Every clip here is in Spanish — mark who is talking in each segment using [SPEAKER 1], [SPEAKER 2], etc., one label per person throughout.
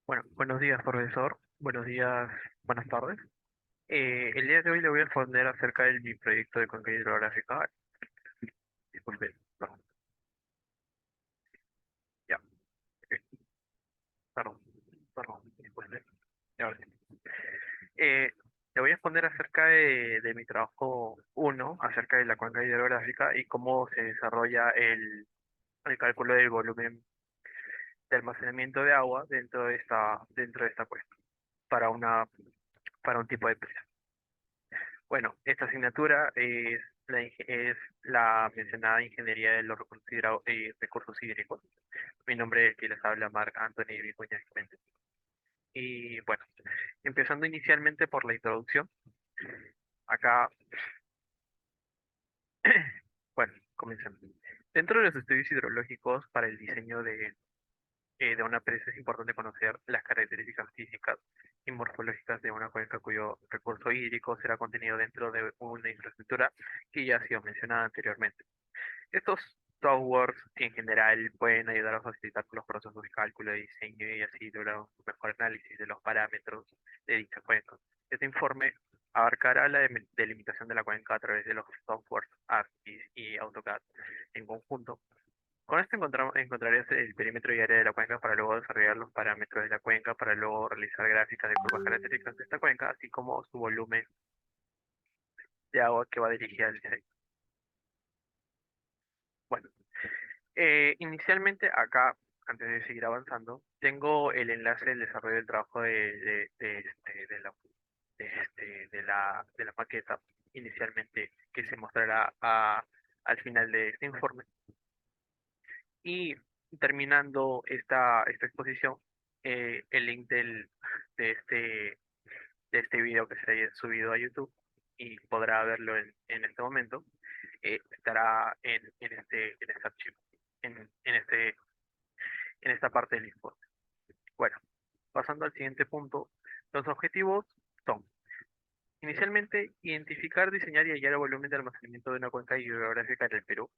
[SPEAKER 1] Bueno, buenos días, profesor. Buenos días, buenas tardes. El día de hoy le voy a responder acerca de mi proyecto de cuenca hidrográfica. Disculpe, perdón, ya, ok, perdón, perdón, disculpe. Ahora sí. Eh, Le voy a responder acerca de mi trabajo uno, acerca de la cuenca hidrográfica y cómo se desarrolla el cálculo del volumen de almacenamiento de agua dentro de esta cuenca para para un tipo de presión. Bueno, esta asignatura es la mencionada Ingeniería de los Recursos Hídricos. Mi nombre es que les habla Marc Anthony Vicuña Jiménez. Y bueno, empezando inicialmente por la introducción, acá, bueno, comencemos. Dentro de los estudios hidrológicos para el diseño de una presa es importante conocer las características físicas y morfológicas de una cuenca cuyo recurso hídrico será contenido dentro de una infraestructura que ya ha sido mencionada anteriormente. Estos softwares en general pueden ayudar a facilitar los procesos de cálculo y diseño y así lograr un mejor análisis de los parámetros de dicha cuenca. Este informe abarcará la delimitación de la cuenca a través de los softwares ArcGIS y AutoCAD en conjunto. Con esto encontrarías el perímetro y área de la cuenca para luego desarrollar los parámetros de la cuenca, para luego realizar gráficas de curvas características de esta cuenca, así como su volumen de agua que va dirigida al diseño. Bueno, inicialmente acá, antes de seguir avanzando, tengo el enlace del desarrollo del trabajo de la maqueta, inicialmente que se mostrará al final de este informe. Y terminando esta exposición, el link de este, de este video que será subido a YouTube y podrá verlo en este momento, estará en este archivo, en en esta parte del informe. Bueno, pasando al siguiente punto, los objetivos son, inicialmente, identificar, diseñar y hallar el volumen de almacenamiento de una cuenca hidrográfica en el Perú.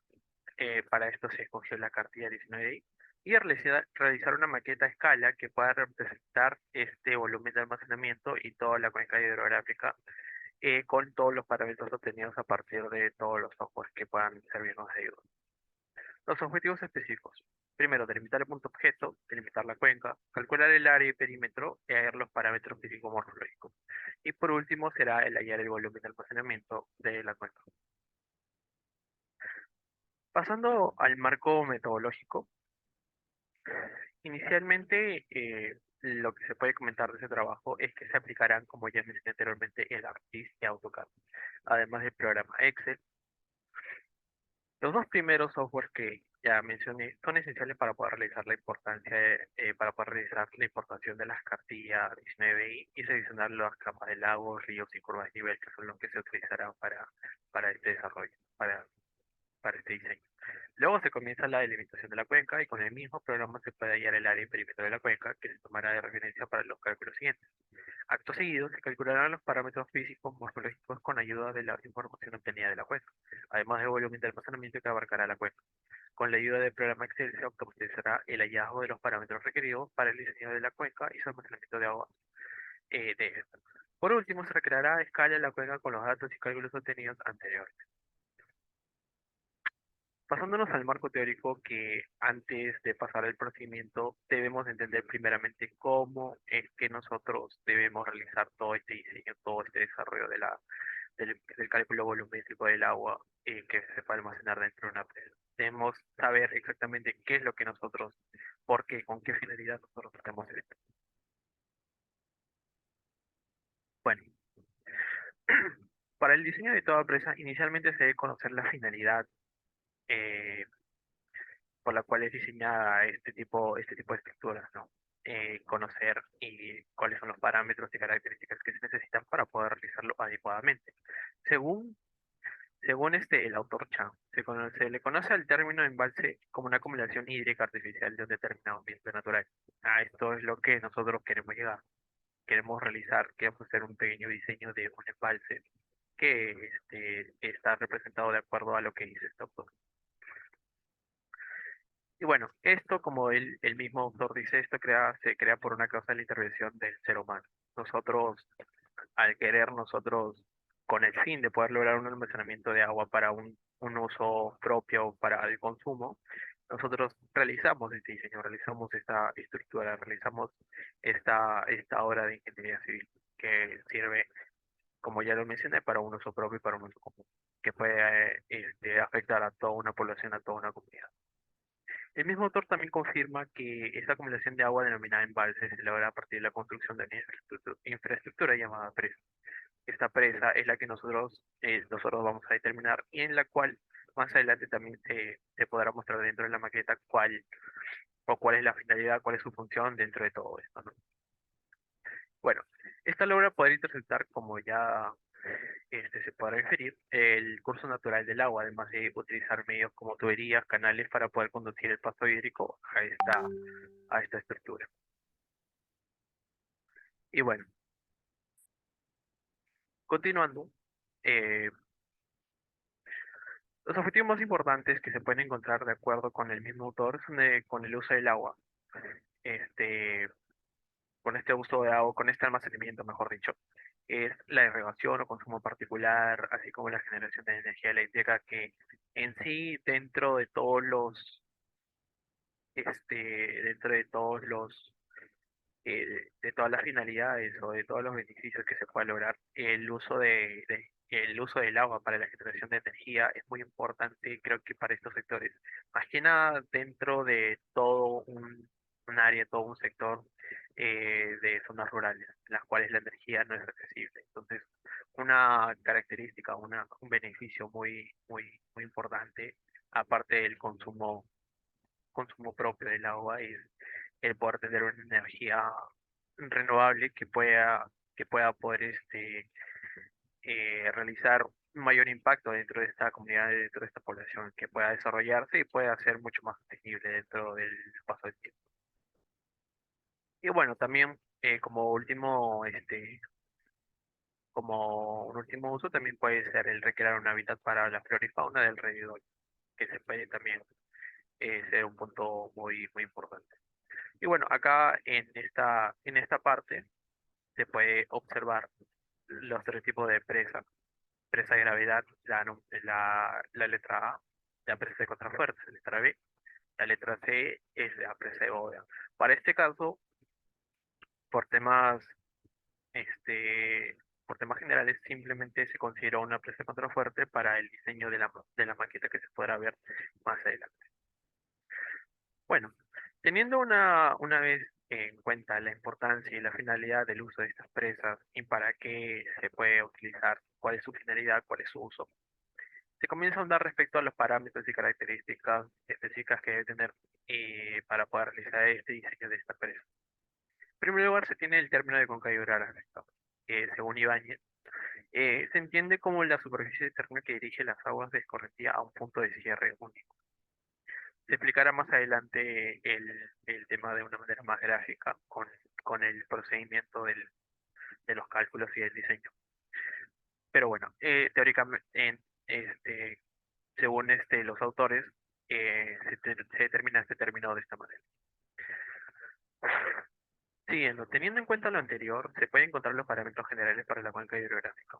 [SPEAKER 1] Para esto se escogió la cartilla 19i y realizar una maqueta a escala que pueda representar este volumen de almacenamiento y toda la cuenca hidrográfica con todos los parámetros obtenidos a partir de todos los softwares que puedan servirnos de ayuda. Los objetivos específicos. Primero, delimitar el punto objeto, delimitar la cuenca, calcular el área y perímetro y hallar los parámetros físico-morfológicos. Y por último será el hallar el volumen de almacenamiento de la cuenca. Pasando al marco metodológico, inicialmente lo que se puede comentar de ese trabajo es que se aplicarán, como ya mencioné anteriormente, el ArcGIS y AutoCAD, además del programa Excel. Los dos primeros softwares que ya mencioné son esenciales para poder realizar para poder realizar la importación de las cartillas 19i y seleccionar las capas de lagos, ríos y curvas de nivel, que son los que se utilizarán para este desarrollo, para este diseño. Luego se comienza la delimitación de la cuenca y con el mismo programa se puede hallar el área y perímetro de la cuenca que se tomará de referencia para los cálculos siguientes. Acto seguido, se calcularán los parámetros físicos morfológicos con ayuda de la información obtenida de la cuenca, además del volumen de almacenamiento que abarcará la cuenca. Con la ayuda del programa Excel se automatizará el hallazgo de los parámetros requeridos para el diseño de la cuenca y su almacenamiento de agua de esta. Por último, se recreará a escala la cuenca con los datos y cálculos obtenidos anteriormente. Pasándonos al marco teórico, que antes de pasar al procedimiento debemos entender primeramente cómo es que nosotros debemos realizar todo este diseño, todo este desarrollo del cálculo volumétrico del agua que se puede almacenar dentro de una presa. Debemos saber exactamente qué es lo que nosotros, por qué, con qué finalidad nosotros hacemos esto. Bueno, para el diseño de toda presa, inicialmente se debe conocer la finalidad eh, por la cual es diseñada este tipo de estructuras, ¿no? Conocer cuáles son los parámetros y características que se necesitan para poder realizarlo adecuadamente. Según, según el autor Chan, se le conoce al término embalse como una acumulación hídrica artificial de un determinado ambiente natural. A esto es lo que nosotros queremos llegar. Queremos hacer un pequeño diseño de un embalse que está representado de acuerdo a lo que dice este autor. Y bueno, esto, como el mismo autor dice, se crea por una causa de la intervención del ser humano. Nosotros, al querer nosotros, con el fin de poder lograr un almacenamiento de agua para un uso propio para el consumo, nosotros realizamos este diseño, realizamos esta estructura, realizamos esta obra de ingeniería civil que sirve, como ya lo mencioné, para un uso propio y para un uso común, que puede afectar a toda una población, a toda una comunidad. El mismo autor también confirma que esta acumulación de agua denominada embalse se logra a partir de la construcción de una infraestructura llamada presa. Esta presa es la que nosotros vamos a determinar y en la cual más adelante también se podrá mostrar dentro de la maqueta cuál es la finalidad, cuál es su función dentro de todo esto, ¿no? Bueno, esta logra poder interceptar, como ya se podrá inferir, el curso natural del agua, además de utilizar medios como tuberías, canales para poder conducir el paso hídrico a esta estructura. Y bueno, continuando, eh, los objetivos más importantes que se pueden encontrar de acuerdo con el mismo autor son con el uso del agua, este, con este uso de agua, con este almacenamiento, mejor dicho, es la irrigación o consumo particular, así como la generación de energía eléctrica, que en sí, dentro de todos de todas las finalidades o de todos los beneficios que se pueda lograr, el uso del agua para la generación de energía es muy importante, creo que para estos sectores. Más que nada dentro de todo un área, todo un sector de zonas rurales, en las cuales la energía no es accesible. Entonces, una característica, un beneficio muy importante, aparte del consumo propio del agua, es el poder tener una energía renovable que pueda poder realizar un mayor impacto dentro de esta comunidad, dentro de esta población, que pueda desarrollarse y pueda ser mucho más sostenible dentro del paso del tiempo. Y bueno, también como un último uso, también puede ser el recrear un hábitat para la flora y fauna del alrededor, que se puede también ser un punto muy importante. Y bueno, acá en esta parte se puede observar los tres tipos de presa. Presa de gravedad, la letra A, la presa de contrafuertes, la letra B, la letra C es la presa de bóveda. Para este caso, por temas, este, por temas generales, simplemente se considera una presa de contrafuerte para el diseño de la maqueta que se podrá ver más adelante. Bueno, teniendo una vez en cuenta la importancia y la finalidad del uso de estas presas y para qué se puede utilizar, cuál es su finalidad, cuál es su uso, se comienza a hablar respecto a los parámetros y características específicas que debe tener para poder realizar este diseño de esta presa. En primer lugar, se tiene el término de concavidad al que según Ibáñez, se entiende como la superficie externa que dirige las aguas de escorrentía a un punto de cierre único. Se explicará más adelante el tema de una manera más gráfica con el procedimiento de los cálculos y del diseño. Pero bueno, teóricamente, este, según los autores, se determina este término de esta manera. Siguiendo, teniendo en cuenta lo anterior, se pueden encontrar los parámetros generales para la cuenca hidrográfica.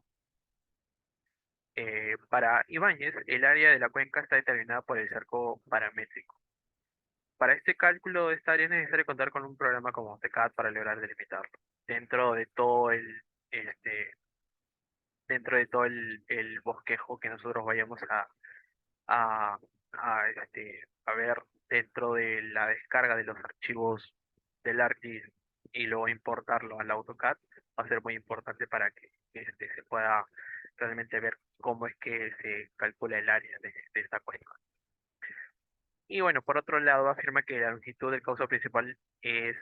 [SPEAKER 1] Para Ibáñez, el área de la cuenca está determinada por el cerco paramétrico. Para este cálculo de esta área es necesario contar con un programa como AutoCAD para lograr delimitarlo. Dentro de todo este, el bosquejo que nosotros vayamos a, a ver dentro de la descarga de los archivos del ArcGIS y luego importarlo al AutoCAD, va a ser muy importante para que se pueda realmente ver cómo es que se calcula el área de esta cuenca. Y bueno, por otro lado, afirma que la longitud del cauce principal es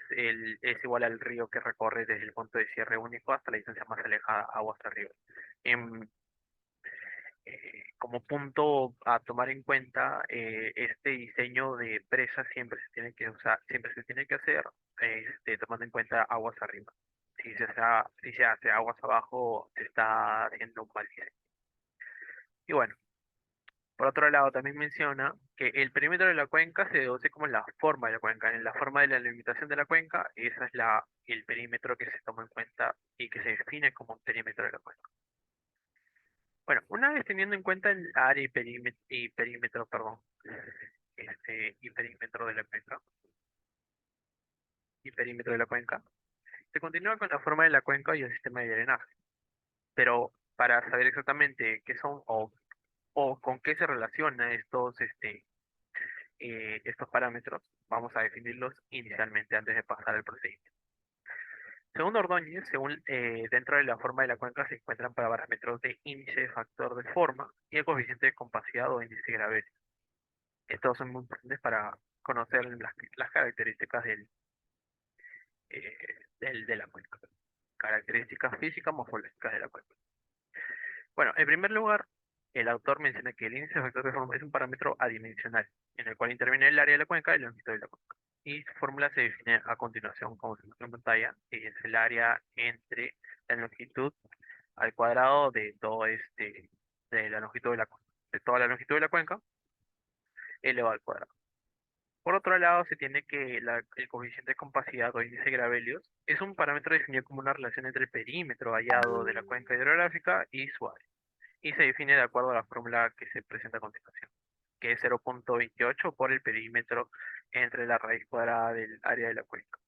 [SPEAKER 1] igual al río que recorre desde el punto de cierre único hasta la distancia más alejada, aguas arriba. En, Como punto a tomar en cuenta, este diseño de presa siempre se tiene que usar, siempre se tiene que hacer tomando en cuenta aguas arriba. Si se hace aguas abajo, se está haciendo un mal diseño. Y bueno, Por otro lado, también menciona que el perímetro de la cuenca se deduce como la forma de la cuenca. En la forma de la limitación de la cuenca, esa es el perímetro que se toma en cuenta y que se define como un perímetro de la cuenca. Bueno, una vez teniendo en cuenta el área y perímetro, perdón, y perímetro de la cuenca, se continúa con la forma de la cuenca y el sistema de drenaje. Pero para saber exactamente qué son o con qué se relacionan estos parámetros, vamos a definirlos inicialmente antes de pasar al procedimiento. Según Ordóñez, dentro de la forma de la cuenca se encuentran parámetros de índice de factor de forma y el coeficiente de compacidad o índice de gravedad. Estos son muy importantes para conocer las características eh, de la cuenca, características físicas morfológicas de la cuenca. Bueno, en primer lugar, el autor menciona que el índice de factor de forma es un parámetro adimensional, en el cual interviene el área de la cuenca y la longitud de la cuenca. Y su fórmula se define a continuación, como se muestra en pantalla, que es el área entre la longitud al cuadrado de la longitud de la cuenca, de toda la longitud de la cuenca, elevado al cuadrado. Por otro lado, se tiene que el coeficiente de compacidad o índice de Gravelius es un parámetro definido como una relación entre el perímetro hallado de la cuenca hidrográfica y su área, y se define de acuerdo a la fórmula que se presenta a continuación, que es 0,28 por el perímetro entre la raíz cuadrada del área de la cuenca.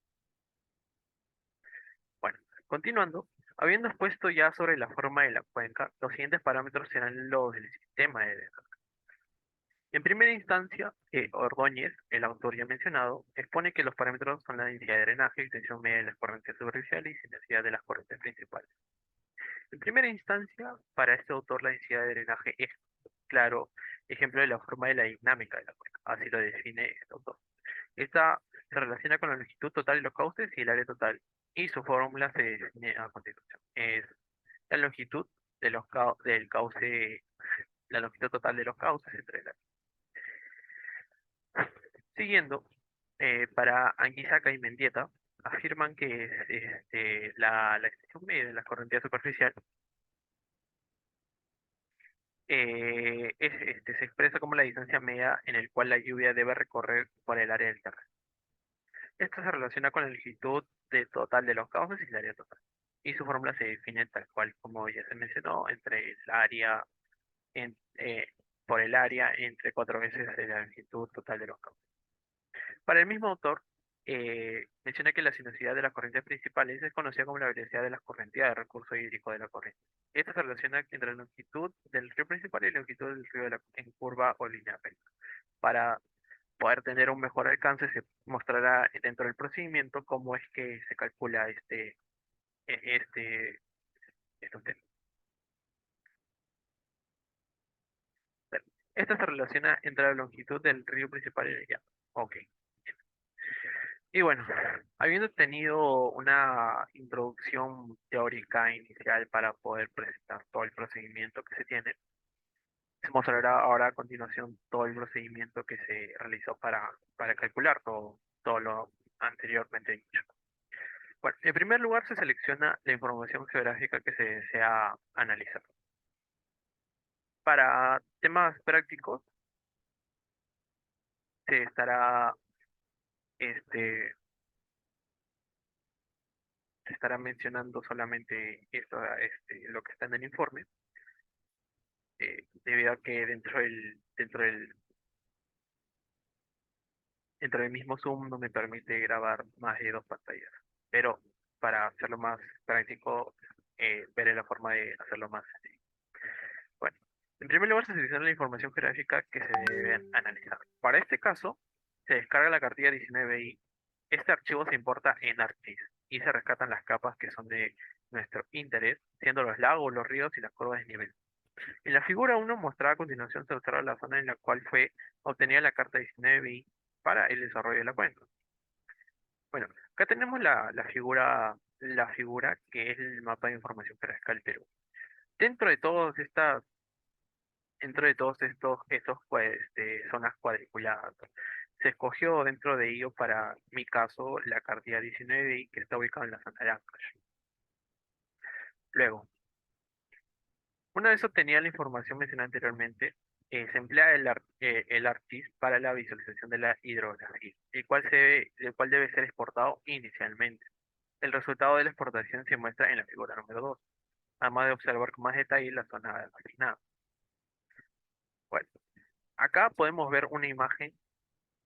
[SPEAKER 1] Bueno, continuando, habiendo expuesto ya sobre la forma de la cuenca, los siguientes parámetros serán los del sistema de drenaje. En primera instancia, Ordóñez, el autor ya mencionado, expone que los parámetros son la densidad de drenaje, extensión media de las corrientes superficiales y densidad de las corrientes principales. En primera instancia, para este autor la densidad de drenaje es, claro, ejemplo de la forma de la dinámica de la cuenca, así lo define este autor. Esta se relaciona con la longitud total de los cauces y el área total, y su fórmula se define a continuación. Es la longitud del cauce, la longitud total de los cauces entre el área. Siguiendo, para Anguisaca y Mendieta, afirman que la extensión media de la corriente superficial se expresa como la distancia media en el cual la lluvia debe recorrer por el área del terreno. Esto se relaciona con la longitud total de los cauces y el área total. Y su fórmula se define tal cual como ya se mencionó, entre el área, en- eh, por el área entre 4 veces la longitud total de los cauces. Para el mismo autor, menciona que la sinuosidad de las corrientes principales es conocida como la velocidad de la escorrentía de recurso hídrico de la corriente. Esto se relaciona entre la longitud del río principal y la longitud del río en curva o línea recta. Para poder tener un mejor alcance, se mostrará dentro del procedimiento cómo es que se calcula e- este, estos temas. Bueno, esto se relaciona entre la longitud del río principal y el llano. Ok. Y bueno, habiendo tenido una introducción teórica inicial para poder presentar todo el procedimiento que se tiene, se mostrará ahora a continuación todo el procedimiento que se realizó para calcular todo lo anteriormente dicho. Bueno, en primer lugar se selecciona la información geográfica que se desea analizar. Para temas prácticos, se estará, este, se estará mencionando solamente lo que está en el informe, debido a que dentro del mismo Zoom no me permite grabar más de 2 pantallas. Pero para hacerlo más práctico, veré la forma de hacerlo más sencillo. Bueno, en primer lugar se selecciona la información geográfica que se debe analizar. Para este caso, se descarga la cartilla 19i. Este archivo se importa en ArcGIS y se rescatan las capas que son de nuestro interés, siendo los lagos, los ríos y las curvas de nivel. En la figura 1 mostrada a continuación se observa la zona en la cual fue obtenida la carta 19i para el desarrollo de la cuenca. Bueno, acá tenemos la figura que es el mapa de información geográfica del Perú. Dentro de todos estas, dentro de todos estos pues, zonas cuadriculadas, se escogió dentro de ello, para mi caso, la cartilla 19i que está ubicada en la zona de Ancash. Luego, una vez obtenida la información mencionada anteriormente, Se emplea el ArcGIS para la visualización de la hidrografía, el cual debe ser exportado inicialmente. El resultado de la exportación se muestra en la figura número 2, además de observar con más detalle la zona almacenada. Bueno, acá podemos ver una imagen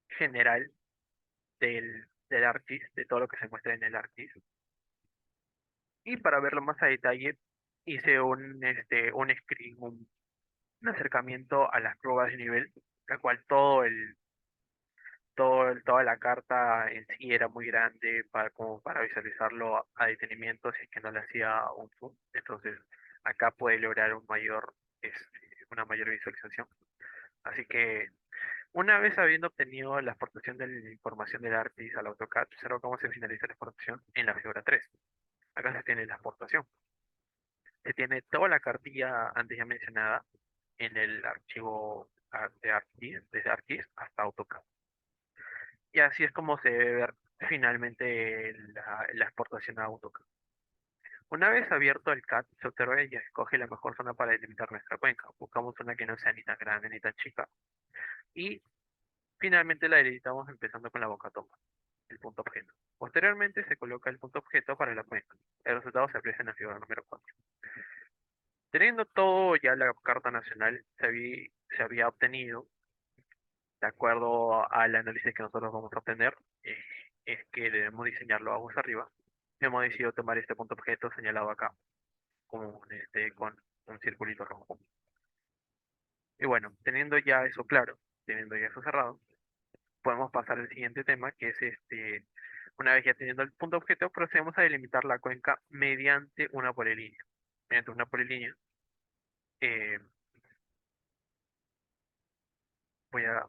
[SPEAKER 1] general del ArcGIS, de todo lo que se muestra en el ArcGIS. Y para verlo más a detalle, hice un acercamiento a las pruebas de nivel, la cual toda la carta en sí era muy grande como para visualizarlo a detenimiento si es que no le hacía un zoom. Entonces, acá puede lograr una mayor visualización. Así que, una vez habiendo obtenido la exportación de la información del ArcGIS al AutoCAD, observa cómo se finaliza la exportación en la figura 3. Acá se tiene la exportación. Se tiene toda la cartilla antes ya mencionada en el archivo de ArcGIS, desde ArcGIS hasta AutoCAD. Y así es como se debe ver finalmente la exportación a AutoCAD. Una vez abierto el CAD, se observa y escoge la mejor zona para delimitar nuestra cuenca. Buscamos una que no sea ni tan grande ni tan chica. Y finalmente la delimitamos empezando con la boca toma, el punto objeto. Posteriormente se coloca el punto objeto para la cuenca. El resultado se aprecia en la figura número 4. Teniendo todo ya la Carta Nacional se había obtenido, de acuerdo al análisis que nosotros vamos a obtener, eh, es que debemos diseñarlo aguas arriba. Hemos decidido tomar este punto objeto señalado acá, con un circulito rojo. Y bueno, teniendo ya eso claro, teniendo ya eso cerrado, podemos pasar al siguiente tema, que es una vez ya teniendo el punto objeto, procedemos a delimitar la cuenca mediante una polilínea. Mediante una polilínea, eh, voy a,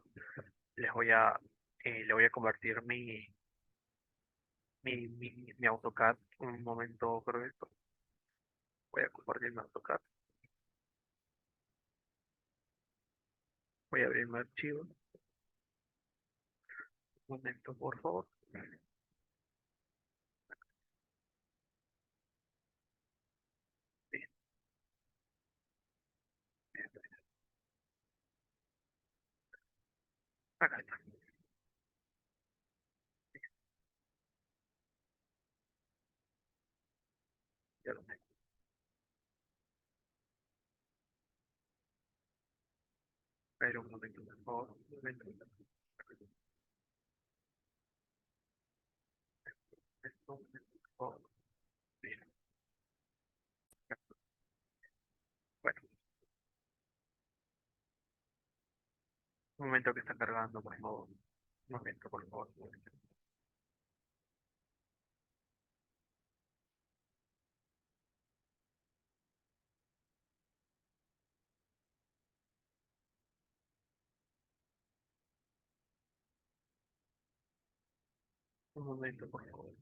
[SPEAKER 1] les voy a, le voy a convertir mi AutoCAD un momento, creo esto. Voy a compartir mi AutoCAD. Voy a abrir mi archivo. Un momento, por favor. Listo, acá está. Ya lo tengo. Pero un momento, por favor. Un momento. Esto, un momento, por favor. Listo. Bueno, un momento que está cargando, por favor. Un momento, por favor. Un momento, por favor.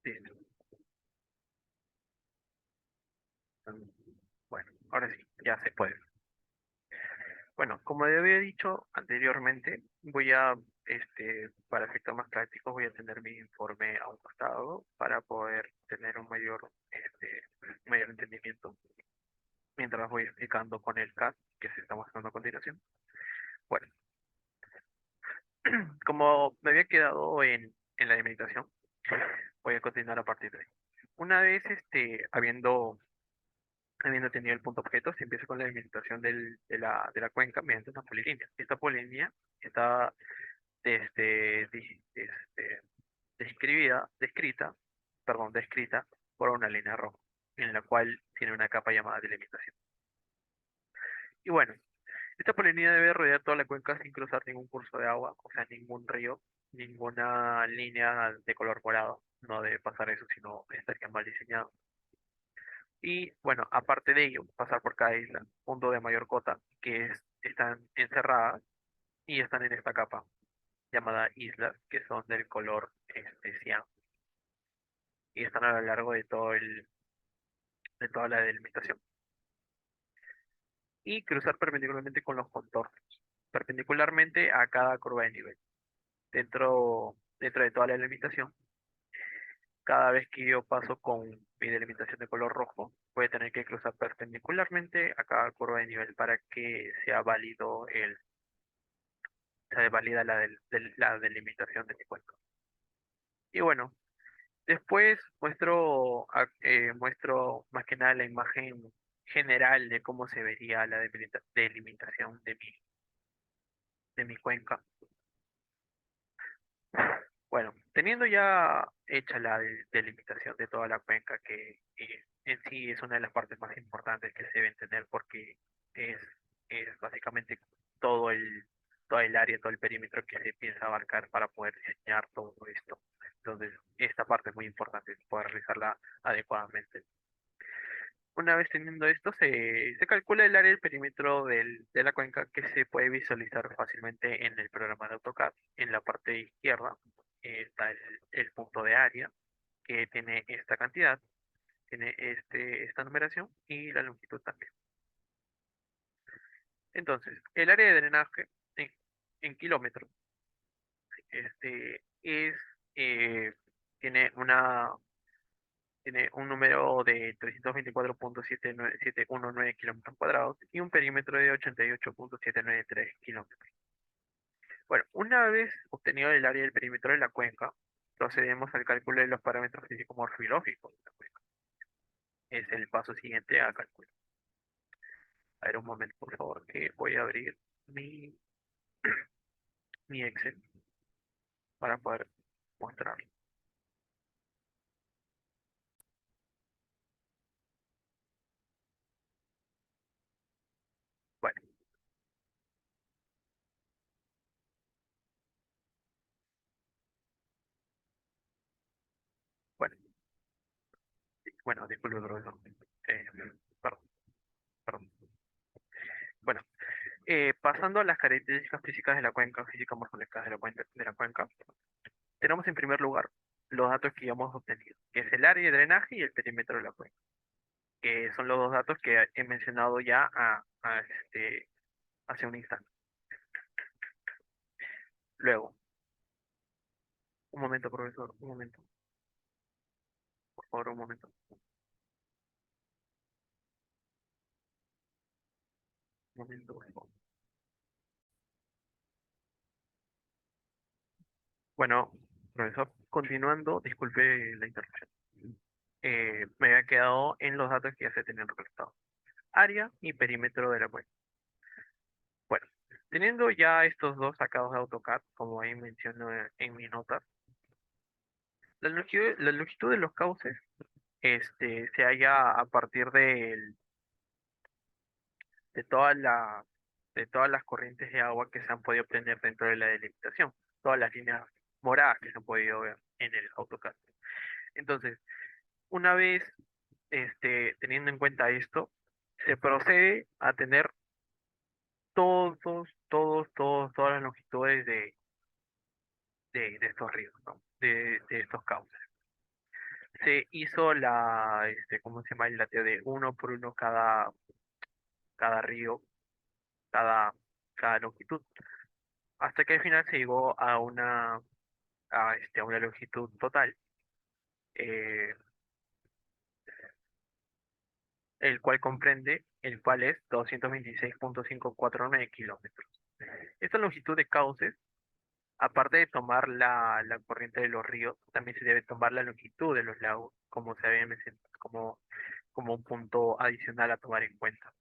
[SPEAKER 1] Listo. Bueno, ahora sí, ya se puede. Bueno, como ya había dicho anteriormente, para efectos más prácticos, voy a tener mi informe a un costado para poder tener un mayor entendimiento mientras voy explicando con el CAD que se está mostrando a continuación. Bueno, como me había quedado en la delimitación, voy a continuar a partir de ahí. Una vez habiendo tenido el punto objeto, se empieza con la delimitación de la cuenca mediante una polilínea. Esta polilínea está descrita por una línea roja, en la cual tiene una capa llamada delimitación. Y bueno, esta polilínea debe rodear toda la cuenca sin cruzar ningún curso de agua, o sea, ningún río, ninguna línea de color morado. No debe pasar eso, sino estaría mal diseñado. Y bueno, aparte de ello, pasar por cada isla, punto de mayor cota, están encerradas y están en esta capa llamada islas, que son del color cian, y están a lo largo de toda la delimitación. Y cruzar perpendicularmente con los contornos, perpendicularmente a cada curva de nivel. dentro de toda la delimitación. Cada vez que yo paso con mi delimitación de color rojo, voy a tener que cruzar perpendicularmente a cada curva de nivel para que sea válido sea válida la delimitación de mi cuenca. Y bueno, después muestro más que nada la imagen general de cómo se vería la delimitación de mi cuenca. Bueno, teniendo ya hecha la delimitación de toda la cuenca, que en sí es una de las partes más importantes que se deben tener porque es, es básicamente todo todo el área, todo el perímetro que se piensa abarcar para poder diseñar todo esto. Entonces, esta parte es muy importante, poder realizarla adecuadamente. Una vez teniendo esto, se calcula el área del perímetro de la cuenca que se puede visualizar fácilmente en el programa de AutoCAD. En la parte izquierda está el punto de área que tiene esta cantidad, tiene esta numeración y la longitud también. Entonces, el área de drenaje en kilómetros es, eh, tiene tiene un número de 324.719 kilómetros cuadrados y un perímetro de 88.793 kilómetros. Bueno, una vez obtenido el área del perímetro de la cuenca, procedemos al cálculo de los parámetros físico-morfológicos de la cuenca. Es el paso siguiente a cálculo. A ver, un momento, por favor, que voy a abrir mi, mi Excel para poder mostrarlo. Bueno, bueno, bueno, disculpe, profesor. Perdón, perdón. Bueno, pasando a las características físicas de la cuenca, físicas morfológicas de la cuenca, tenemos en primer lugar los datos que ya hemos obtenido, que es el área de drenaje y el perímetro de la cuenca, que son los dos datos que he mencionado ya hace un instante. Luego, un momento, profesor, un momento, por favor, un momento, un momento, por favor. Bueno, profesor, continuando, disculpe la interrupción. Me había quedado en los datos que ya se tenían recolectados. Área y perímetro de la cuenca. Bueno, teniendo ya estos dos sacados de AutoCAD, como ahí menciono en mi nota, la longitud de los cauces se halla a partir de de todas las corrientes de agua que se han podido obtener dentro de la delimitación, todas las líneas moradas que se han podido ver en el AutoCAD. Entonces, una vez teniendo en cuenta esto, se procede a tener todas las longitudes de estos ríos, ¿no? De estos cauces. Se hizo ¿cómo se llama? El lateo de uno por uno cada río, cada, cada longitud, hasta que al final se llegó a a una longitud total, eh, el cual es 226.549 kilómetros. Esta longitud de cauces, aparte de tomar la corriente de los ríos, también se debe tomar la longitud de los lagos, como se había mencionado, como un punto adicional a tomar en cuenta,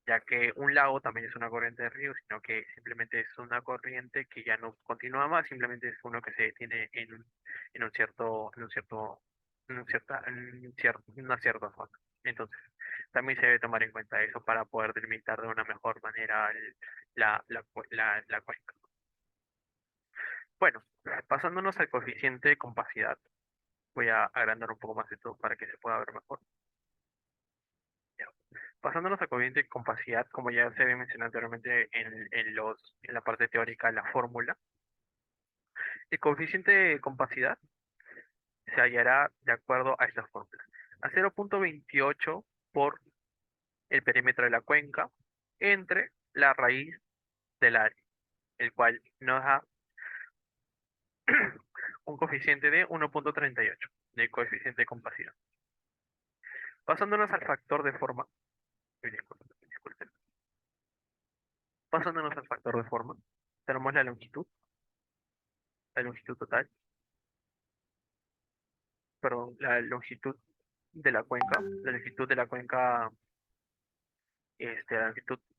[SPEAKER 1] ya que un lago también es una corriente de río, sino que simplemente es una corriente que ya no continúa más, simplemente es uno que se detiene en una cierta zona. Entonces, también se debe tomar en cuenta eso para poder delimitar de una mejor manera la cuenca. Bueno, pasándonos al coeficiente de compacidad, voy a agrandar un poco más esto para que se pueda ver mejor. Ya. Pasándonos al coeficiente de compacidad, como ya se había mencionado anteriormente en la parte teórica, la fórmula, el coeficiente de compacidad se hallará de acuerdo a esta fórmula. A 0.28 por el perímetro de la cuenca entre la raíz del área, el cual nos da un coeficiente de 1,38 de coeficiente de compasión. Pasándonos al factor de forma, disculpen, pasándonos al factor de forma, tenemos la longitud total, perdón, la longitud de la cuenca, la longitud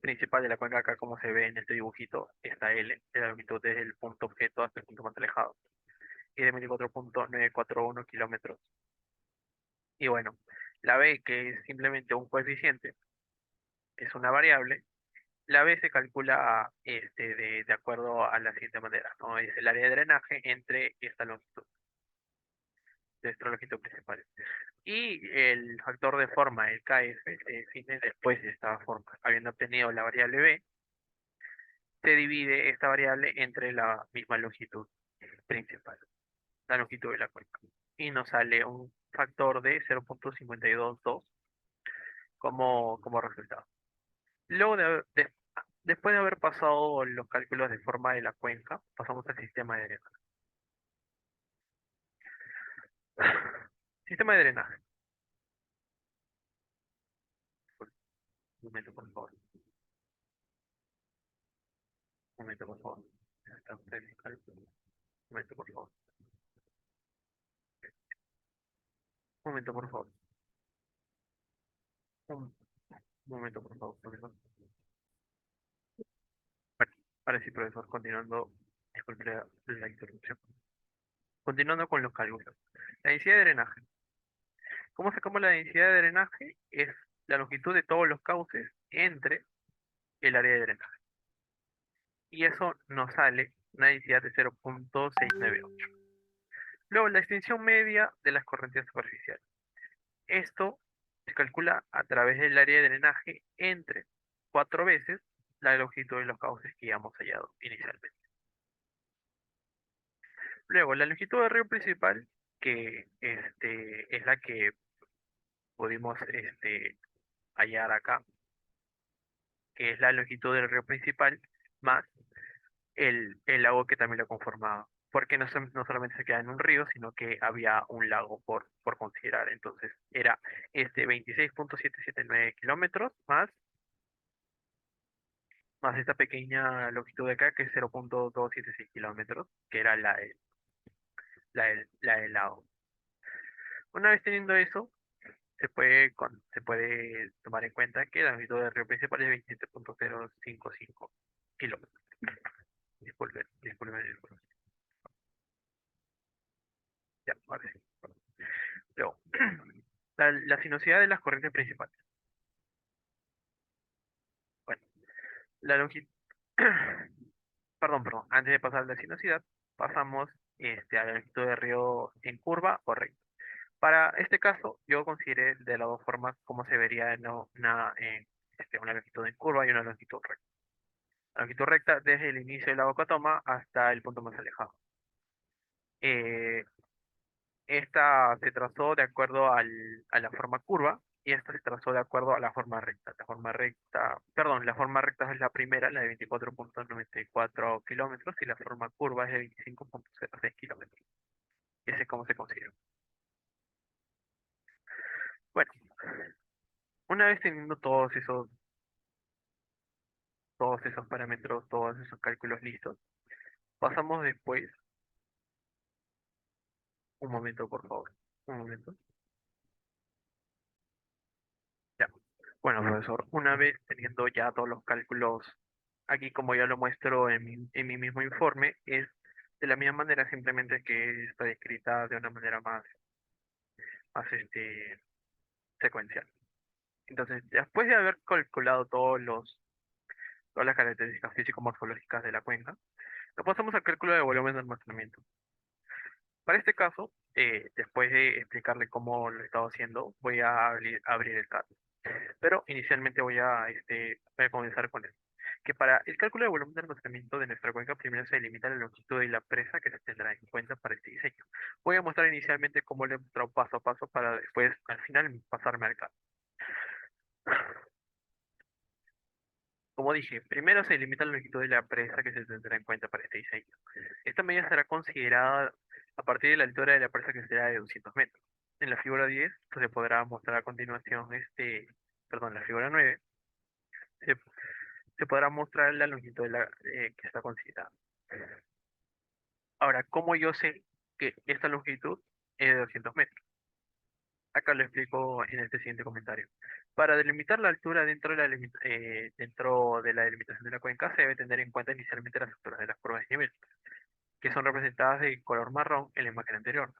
[SPEAKER 1] principal de la cuenca acá como se ve en este dibujito, esta L, es la longitud desde el punto objeto hasta el punto más alejado, y de 24,941 kilómetros. Y bueno, la B, que es simplemente un coeficiente, es una variable. La B se calcula de acuerdo a la siguiente manera, ¿no? Es el área de drenaje entre esta longitud, de esta longitud principal. Y el factor de forma, el KF, se define después de esta forma. Habiendo obtenido la variable B, se divide esta variable entre la misma longitud principal, la longitud de la cuenca. Y nos sale un factor de 0,522 como resultado. Luego después de haber pasado los cálculos de forma de la cuenca, pasamos al sistema de drenaje. Sistema de drenaje. Un momento, por favor. Un momento, por favor. Está usted en cálculo. Un momento, por favor. Un momento, por favor. Un momento, por favor, profesor. Bueno, ahora sí, profesor, continuando. Disculpe la interrupción. Continuando con los cálculos. La densidad de drenaje. ¿Cómo sacamos la densidad de drenaje? Es la longitud de todos los cauces entre el área de drenaje. Y eso nos sale una densidad de 0,698. Luego, la extensión media de las corrientes superficiales. Esto se calcula a través del área de drenaje entre 4 veces la longitud de los cauces que ya hemos hallado inicialmente. Luego, la longitud del río principal, que es la que pudimos hallar acá, que es la longitud del río principal, más el lago que también lo conformaba. Porque no solamente se queda en un río, sino que había un lago por considerar. Entonces, era 26,779 kilómetros más esta pequeña longitud de acá, que es 0,276 kilómetros, que era la del lago. Una vez teniendo eso, se puede tomar en cuenta que la longitud del río principal es 27,055 kilómetros. Disculpen. Ya, ahora sí. Luego, la sinuosidad de las corrientes principales. Bueno, la longitud, perdón, antes de pasar a la sinuosidad, pasamos a la longitud de río en curva o recta. Para este caso, yo consideré de las dos formas cómo se vería una longitud en curva y una longitud recta. La longitud recta desde el inicio de la boca toma hasta el punto más alejado. Eh, Esta se trazó de acuerdo a la forma curva y esta se trazó de acuerdo a la forma recta. La forma recta es la primera, la de 24,94 kilómetros, y la forma curva es de 25,06 kilómetros. Ese es cómo se considera. Bueno, una vez teniendo todos esos parámetros, todos esos cálculos listos, pasamos después, un momento por favor, un momento. Ya. Bueno, profesor, una vez teniendo ya todos los cálculos, aquí como ya lo muestro en mi mismo informe, es de la misma manera, simplemente que está descrita de una manera más secuencial. Entonces, después de haber calculado todas las características físico-morfológicas de la cuenca, nos pasamos al cálculo de volumen de almacenamiento. Para este caso, después de explicarle cómo lo he estado haciendo, voy a abrir el CAD. Pero inicialmente voy a comenzar con esto. Que para el cálculo de volumen de almacenamiento de nuestra cuenca, primero se delimita la longitud y la presa que se tendrá en cuenta para este diseño. Voy a mostrar inicialmente cómo lo he mostrado paso a paso para después, al final, pasarme al CAD. Como dije, primero se delimita la longitud de la presa que se tendrá en cuenta para este diseño. Esta medida será considerada a partir de la altura de la presa que será de 200 metros. En la figura 10 pues, se podrá mostrar a continuación perdón, la figura 9 se, se podrá mostrar la longitud que está considerada. Ahora, ¿cómo yo sé que esta longitud es de 200 metros? Acá lo explico en este siguiente comentario. Para delimitar la altura dentro de la delimitación de la cuenca, se debe tener en cuenta inicialmente las alturas de las curvas de nivel, que son representadas de color marrón en la imagen anterior.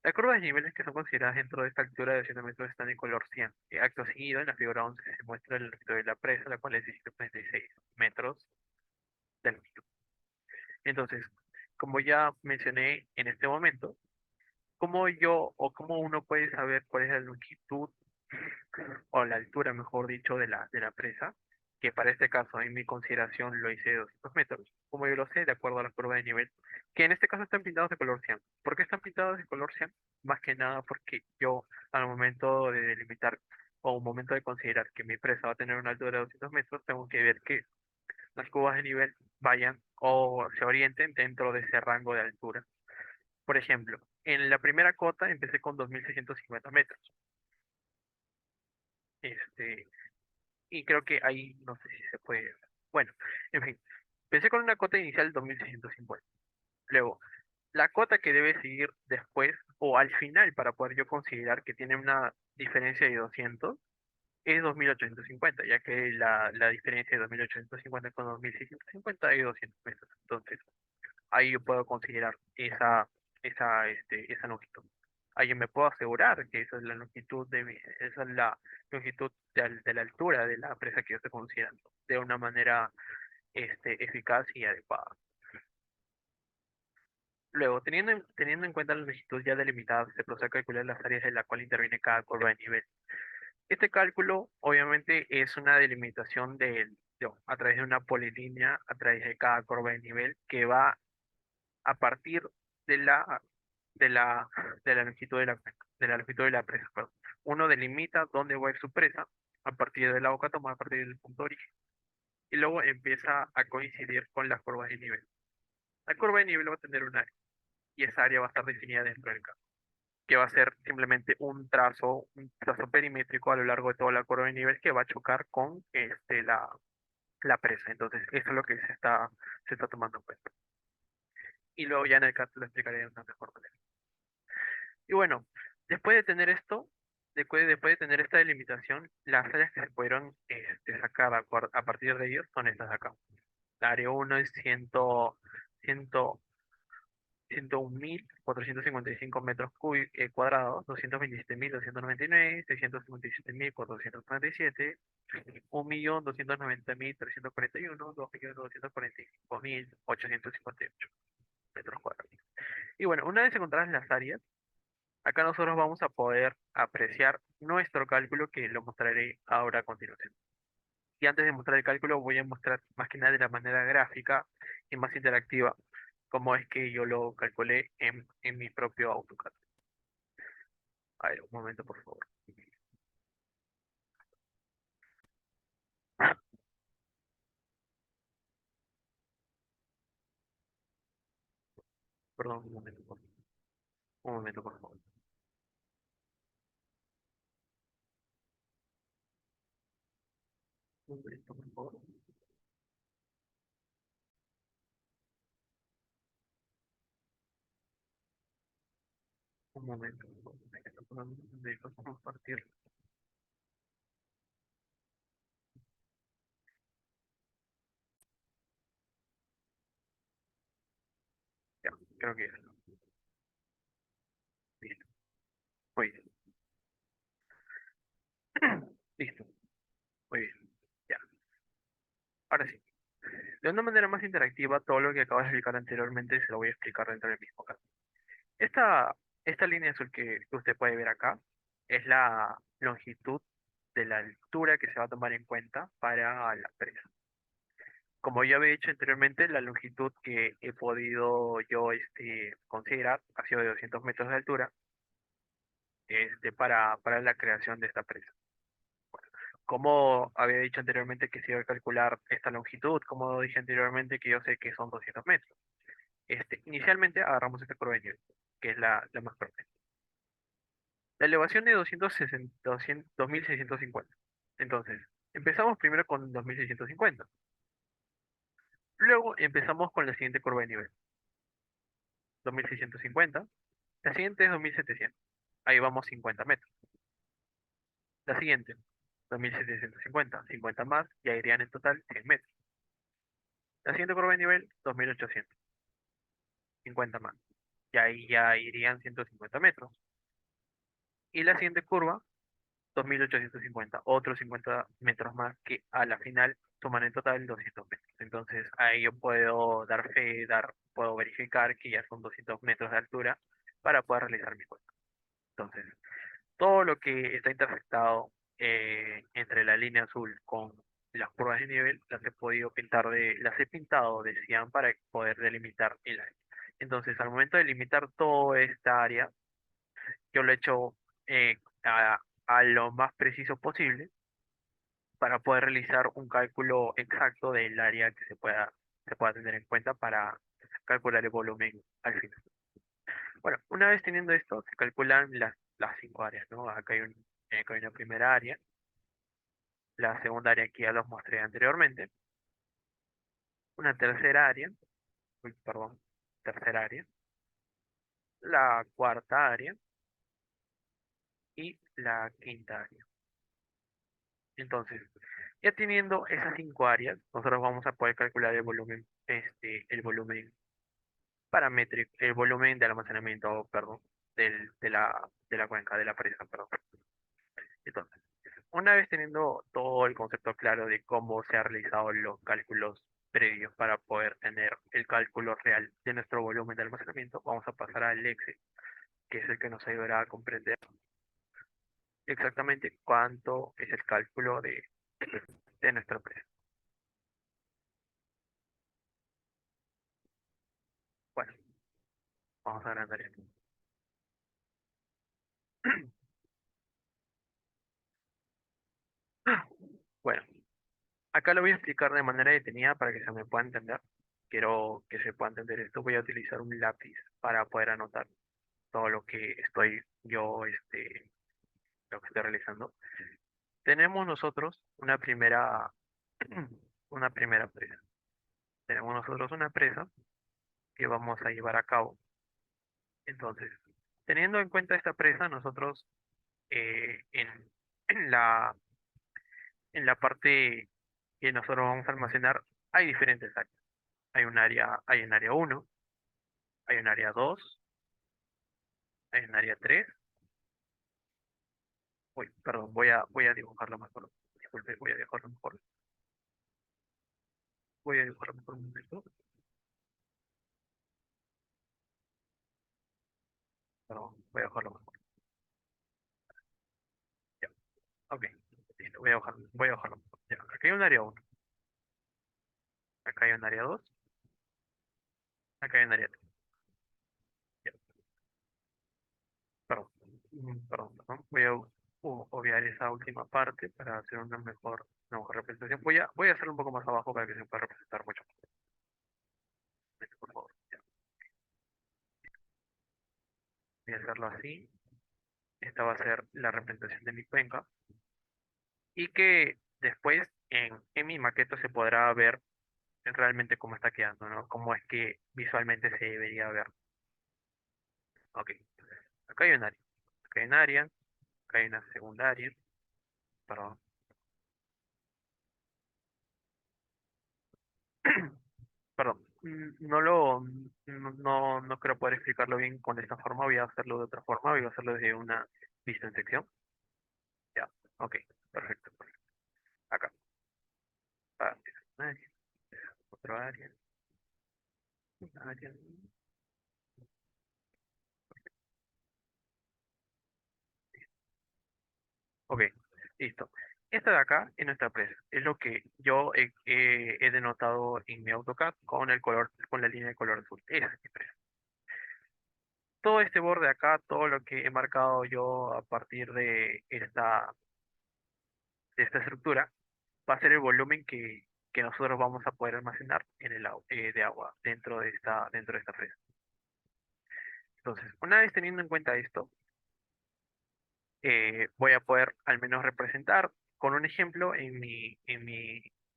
[SPEAKER 1] Las curvas de niveles que son consideradas dentro de esta altura de 200 metros están en color cian. Acto seguido, en la figura 11 se muestra el longitud de la presa, la cual es de 136 metros de longitud. Entonces, como ya mencioné en este momento, ¿cómo yo o cómo uno puede saber cuál es la longitud o la altura, mejor dicho, de la presa? Que para este caso, en mi consideración, lo hice de 200 metros. Como yo lo sé, de acuerdo a la curva de nivel, que en este caso están pintados de color cian. ¿Por qué están pintados de color cian? Más que nada porque yo, al momento de delimitar o un momento de considerar que mi presa va a tener una altura de 200 metros, tengo que ver que las curvas de nivel vayan o se orienten dentro de ese rango de altura. Por ejemplo, en la primera cota empecé con 2.650 metros. Este, y creo que ahí no sé si se puede. Bueno, en fin, empecé con una cota inicial de 2.650. Luego, la cota que debe seguir después o al final para poder yo considerar que tiene una diferencia de 200 es 2.850, ya que la diferencia de 2.850 con 2.650 es 200 metros. Entonces, ahí yo puedo considerar esa longitud. Ahí yo me puedo asegurar que esa es la longitud esa es la longitud de la altura de la presa que yo estoy considerando, de una manera eficaz y adecuada. Luego, teniendo en cuenta la longitud ya delimitada, se procede a calcular las áreas en la cual interviene cada curva de nivel. Este cálculo, obviamente, es una delimitación a través de una polilínea, a través de cada curva de nivel, que va a partir de la, de la, de la longitud de la longitud de la presa, perdón. Uno delimita dónde va a ir su presa a partir de la boca tomada, a partir del punto de origen, y luego empieza a coincidir con las curvas de nivel. La curva de nivel va a tener un área, y esa área va a estar definida dentro del campo, que va a ser simplemente un trazo perimétrico a lo largo de toda la curva de nivel que va a chocar con la presa. Entonces, eso es lo que se está tomando en cuenta. Y luego ya en el caso lo explicaré de una mejor manera. Y bueno, después de tener esto, después de tener esta delimitación, las áreas que se pudieron sacar a partir de ellos son estas de acá. La área uno es 101.455 metros cuadrados, 227.299, 657.447, 1.290.341, 2.245.858 metros cuadrados. Y bueno, una vez encontradas las áreas, acá nosotros vamos a poder apreciar nuestro cálculo que lo mostraré ahora a continuación. Y antes de mostrar el cálculo voy a mostrar más que nada de la manera gráfica y más interactiva cómo es que yo lo calculé en mi propio AutoCAD. A ver, un momento por favor. Perdón, un momento por favor. Un momento por favor. Un momento por favor. Un momento por favor. Me dejas compartir. Ya, creo que ya. Listo. Muy bien. Listo. Muy bien. Ya. Ahora sí. De una manera más interactiva, todo lo que acabas de explicar anteriormente se lo voy a explicar dentro del mismo caso. Esta, esta línea azul que usted puede ver acá es la longitud de la altura que se va a tomar en cuenta para la presa. Como ya había dicho anteriormente, la longitud que he podido yo considerar ha sido de 200 metros de altura para la creación de esta presa. Como había dicho anteriormente que se iba a calcular esta longitud, como dije anteriormente que yo sé que son 200 metros. Inicialmente agarramos esta curva de nivel, que es la más corta. La elevación de 2650. Entonces, empezamos primero con 2650. Luego empezamos con la siguiente curva de nivel, 2650. La siguiente es 2700. Ahí vamos 50 metros. La siguiente, 2750. 50 más, ya irían en total 100 metros. La siguiente curva de nivel, 2800. 50 más. Y ahí ya irían 150 metros. Y la siguiente curva, 2850, otros 50 metros más que a la final suman en total 200 metros. Entonces ahí yo puedo dar fe, puedo verificar que ya son 200 metros de altura para poder realizar mi cuenta. Entonces, todo lo que está intersectado entre la línea azul con las curvas de nivel, las he pintado de cian para poder delimitar el área. Entonces, al momento de delimitar toda esta área, yo lo he hecho a lo más preciso posible para poder realizar un cálculo exacto del área que se pueda tener en cuenta para calcular el volumen al final. Bueno, una vez teniendo esto, se calculan las cinco áreas, ¿no? Acá hay una primera área, la segunda área que ya los mostré anteriormente, una tercera área, uy, perdón, tercera área, la cuarta área y la quinta área. Entonces, ya teniendo esas cinco áreas, nosotros vamos a poder calcular el volumen paramétrico, el volumen de almacenamiento, perdón, de la cuenca, de la presa, perdón. Entonces, una vez teniendo todo el concepto claro de cómo se han realizado los cálculos previos para poder tener el cálculo real de nuestro volumen de almacenamiento, vamos a pasar al Excel, que es el que nos ayudará a comprender exactamente cuánto es el cálculo de nuestra presa. Bueno, vamos a agrandar esto. Bueno, acá lo voy a explicar de manera detenida para que se me pueda entender. Quiero que se pueda entender esto. Voy a utilizar un lápiz para poder anotar todo lo que lo que estoy realizando. Tenemos nosotros una primera presa. Tenemos nosotros una presa que vamos a llevar a cabo. Entonces, teniendo en cuenta esta presa, nosotros en, en la, en la parte que nosotros vamos a almacenar, hay diferentes áreas. Hay un área 1, hay un área 2, hay un área 3. Uy, perdón, voy a dibujarlo mejor. Disculpe, voy a dibujarlo mejor. Voy a dibujarlo mejor un momento. Perdón, voy a dibujarlo mejor. Ya, ok. Listo, voy a dibujarlo mejor. Ya, acá hay un área 1, acá hay un área 2, acá hay un área 3. Ya, perdón, perdón. Voy a obviar esa última parte para hacer una mejor representación. Voy a hacerlo un poco más abajo para que se pueda representar mucho mejor, por favor. Ya, voy a hacerlo así. Esta va a ser la representación de mi cuenca y que después en mi maqueta se podrá ver realmente cómo está quedando, ¿no? Cómo es que visualmente se debería ver. Ok, acá hay un área, acá hay un área, acá hay una segunda área, perdón. Perdón, no creo poder explicarlo bien con esta forma, voy a hacerlo de otra forma, voy a hacerlo desde una vista en sección. Ya, ok, perfecto, perfecto. Acá, ah, una área, otra área, una área. Ok, listo. Esta de acá es nuestra presa. Es lo que yo he denotado en mi AutoCAD con con la línea de color azul. Esa es mi presa. Todo este borde acá, todo lo que he marcado yo a partir de esta estructura, va a ser el volumen que nosotros vamos a poder almacenar en el agua, de agua dentro de esta presa. Entonces, una vez teniendo en cuenta esto, voy a poder al menos representar con un ejemplo en mi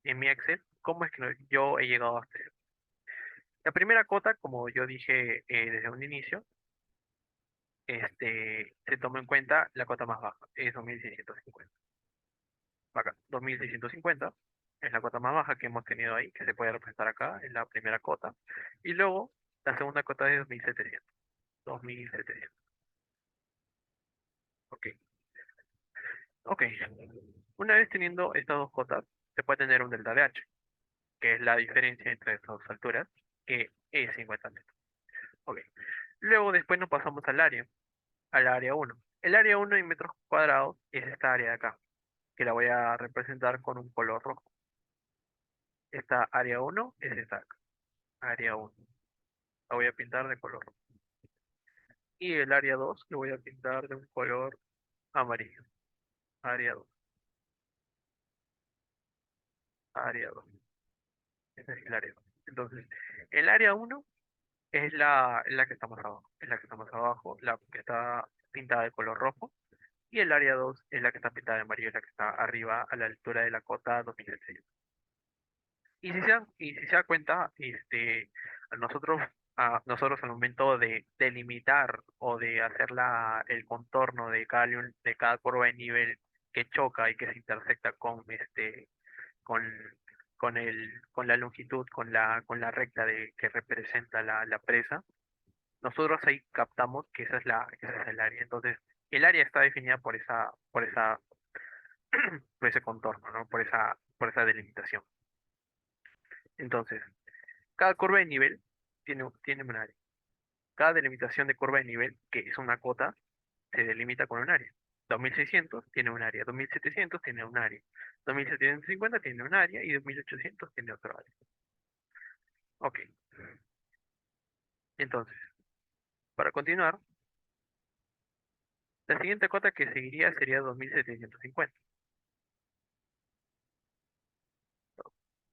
[SPEAKER 1] Excel cómo es que yo he llegado hasta eso. La primera cota, como yo dije desde un inicio, se toma en cuenta la cota más baja, es 2650. Acá, 2650 es la cota más baja que hemos tenido ahí, que se puede representar acá en la primera cota. Y luego la segunda cota es 2700. 2700. Ok. Ok. Una vez teniendo estas dos cotas, se puede tener un delta de H, que es la diferencia entre estas dos alturas, que es 50 metros. Ok. Luego después nos pasamos al área uno. El área uno en metros cuadrados es esta área de acá, que la voy a representar con un color rojo. Esta área uno es esta acá, área uno. La voy a pintar de color rojo. Y el área 2 lo voy a pintar de un color amarillo. Área 2, área 2. Ese es el área 2. Entonces, el área uno es la que está más abajo. Es la que está más abajo, la que está pintada de color rojo. Y el área 2 es la que está pintada de amarillo, la que está arriba a la altura de la cota 2006. Y si se da cuenta, nosotros, nosotros al momento de delimitar o de hacer el contorno de cada curva de nivel que choca y que se intersecta con, con la longitud, con la recta que representa la presa, nosotros ahí captamos que esa es el área. Entonces, el área está definida por ese contorno, ¿no? Por esa delimitación. Entonces, cada curva de nivel tiene un área. Cada delimitación de curva de nivel, que es una cota, se delimita con un área. 2600 tiene un área, 2700 tiene un área, 2750 tiene un área y 2800 tiene otro área. Ok, entonces, para continuar, la siguiente cota que seguiría sería 2750.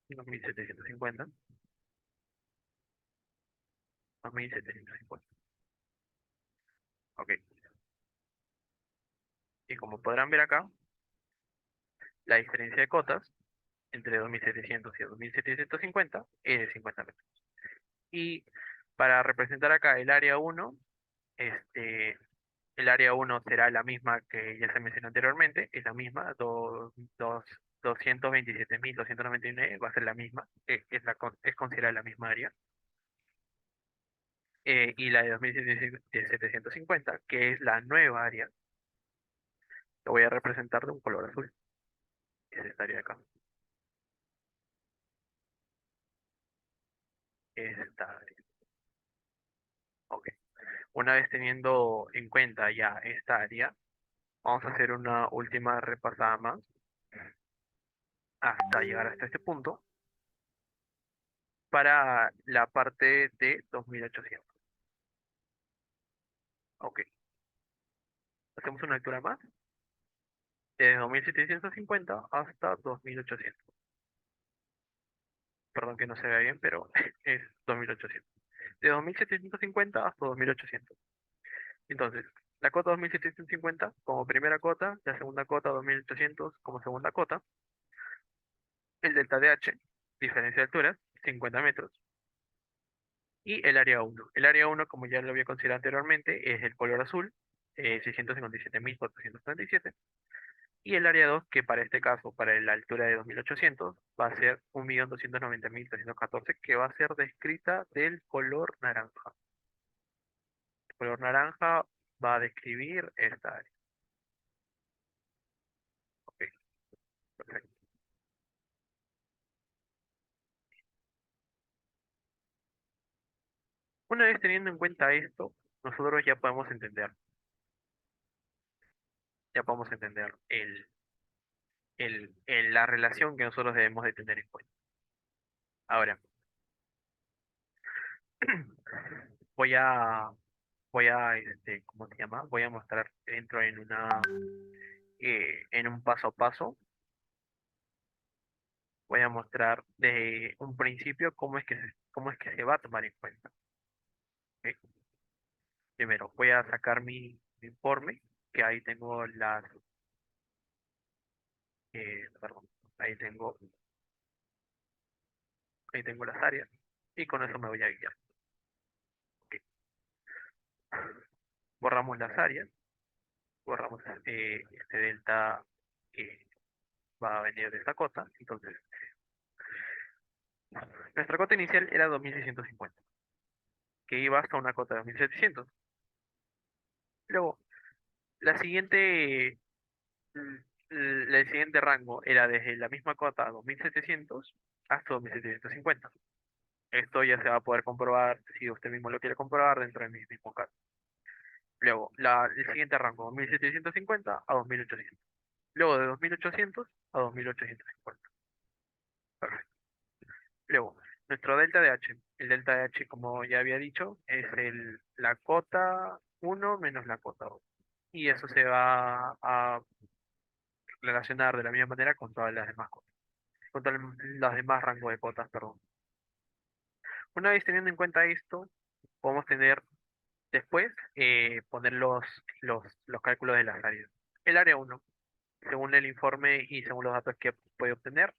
[SPEAKER 1] 2750, 2750. Ok, y como podrán ver acá, la diferencia de cotas entre 2700 y 2750 es de 50 metros. Y para representar acá este, el área uno será la misma que ya se mencionó anteriormente, es la misma, 227.299 va a ser la misma, es considerada la misma área. Y la de 2750, que es la nueva área, lo voy a representar de un color azul, es esta área de acá, es esta área. Ok. Una vez teniendo en cuenta ya esta área, vamos a hacer una última repasada más hasta llegar hasta este punto para la parte de 2800. Ok, hacemos una lectura más de 2750 hasta 2800. Perdón que no se vea bien, pero es 2800. De 2750 hasta 2800. Entonces, la cota 2750 como primera cota, la segunda cota 2800 como segunda cota, el delta de H, diferencia de alturas, 50 metros, y el área uno. El área uno, como ya lo había considerado anteriormente, es el color azul, 657.437. Y el área 2 que para este caso, para la altura de 2800 va a ser 1.290.314, que va a ser descrita del color naranja. El color naranja va a describir esta área. Ok, perfecto. Una vez teniendo en cuenta esto, nosotros ya podemos entender la relación que nosotros debemos de tener en cuenta. Ahora, voy a, ¿cómo se llama? Voy a mostrar, entro en un paso a paso voy a mostrar de un principio cómo es que se va a tomar en cuenta. ¿Ok? Primero, voy a sacar mi informe, que ahí tengo perdón, ahí tengo, ahí tengo las áreas, y con eso me voy a guiar. ¿Ok? Borramos las áreas, borramos este delta que va a venir de esta cota. Entonces, nuestra cota inicial era 2650, que iba hasta una cota de 2700. Luego, la siguiente, mm, el siguiente rango era desde la misma cota 2700 hasta 2750. Esto ya se va a poder comprobar si usted mismo lo quiere comprobar dentro de mi mismo caso. Luego, el siguiente rango, 2750 a 2800. Luego de 2800 a 2850. Perfecto. Luego, nuestro delta de H. El delta de H, como ya había dicho, es la cota uno menos la cota 2. Y eso se va a relacionar de la misma manera con todas las demás cotas, con todos los demás rangos de cotas, perdón. Una vez teniendo en cuenta esto, podemos tener después poner los cálculos de las áreas. El área uno, según el informe y según los datos que puede obtener,